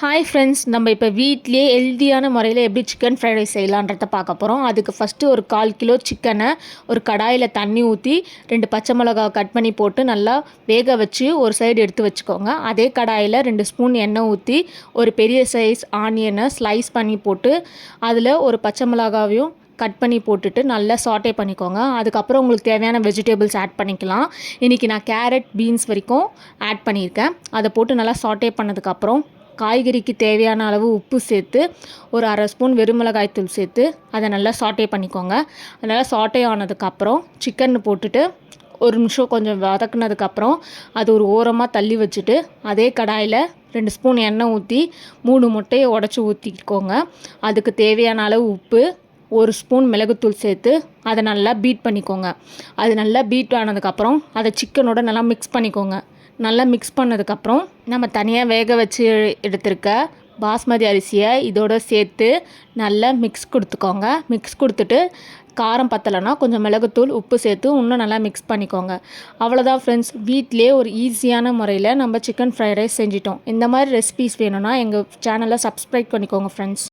Hi friends, நம்ம இப்போ வீட்லேயே ஹெல்த்தியான முறையில் எப்படி சிக்கன் ஃப்ரைட் ரைஸ் செய்யலான்றத பார்க்க போகிறோம். அதுக்கு ஃபஸ்ட்டு ஒரு 1/4 கிலோ சிக்கனை ஒரு கடாயில் தண்ணி ஊற்றி 2 பச்சை மிளகா கட் பண்ணி போட்டு நல்லா வேக வச்சு ஒரு சைடு எடுத்து வச்சுக்கோங்க. அதே கடாயில் 2 ஸ்பூன் எண்ணெய் ஊற்றி ஒரு பெரிய சைஸ் ஆனியனை ஸ்லைஸ் பண்ணி போட்டு அதில் ஒரு பச்சை மிளகாவையும் கட் பண்ணி போட்டுட்டு நல்லா சாட்டே பண்ணிக்கோங்க. அதுக்கப்புறம் உங்களுக்கு தேவையான வெஜிடபிள்ஸ் ஆட் பண்ணிக்கலாம். இன்றைக்கி நான் கேரட், பீன்ஸ் வரைக்கும் ஆட் பண்ணியிருக்கேன். அதை போட்டு நல்லா சாட்டே பண்ணதுக்கப்புறம் காய்கறிக்கு தேவையான அளவு உப்பு சேர்த்து ஒரு 1/2 ஸ்பூன் வெறுமிளகாய் தூள் சேர்த்து அதை நல்லா சாட்டே பண்ணிக்கோங்க. அதனால் சாட்டே ஆனதுக்கப்புறம் சிக்கன் போட்டுட்டு ஒரு நிமிஷம் கொஞ்சம் வதக்குனதுக்கப்புறம் அது ஒரு ஓரமாக தள்ளி வச்சுட்டு அதே கடாயில் 2 ஸ்பூன் எண்ணெய் ஊற்றி 3 முட்டையை உடச்சி ஊற்றிக்கோங்க. அதுக்கு தேவையான அளவு உப்பு, 1 ஸ்பூன் மிளகுத்தூள் சேர்த்து அதை நல்லா பீட் பண்ணிக்கோங்க. அது நல்லா பீட் ஆனதுக்கப்புறம் அதை சிக்கனோட நல்லா மிக்ஸ் பண்ணிக்கோங்க. நல்லா மிக்ஸ் பண்ணதுக்கப்புறம் நம்ம தனியாக வேக வச்சு எடுத்துருக்க பாஸ்மதி அரிசியை இதோட சேர்த்து நல்லா மிக்ஸ் கொடுத்துக்கோங்க. மிக்ஸ் கொடுத்துட்டு காரம் பத்தலைன்னா கொஞ்சம் மிளகுத்தூள், உப்பு சேர்த்து இன்னும் நல்லா மிக்ஸ் பண்ணிக்கோங்க. அவ்வளோதான் ஃப்ரெண்ட்ஸ், வீட்டிலே ஒரு ஈஸியான முறையில் நம்ம சிக்கன் ஃப்ரைட் ரைஸ் செஞ்சிட்டோம். இந்த மாதிரி ரெசிபீஸ் வேணும்னா எங்கள் சேனலை சப்ஸ்கிரைப் பண்ணிக்கோங்க ஃப்ரெண்ட்ஸ்.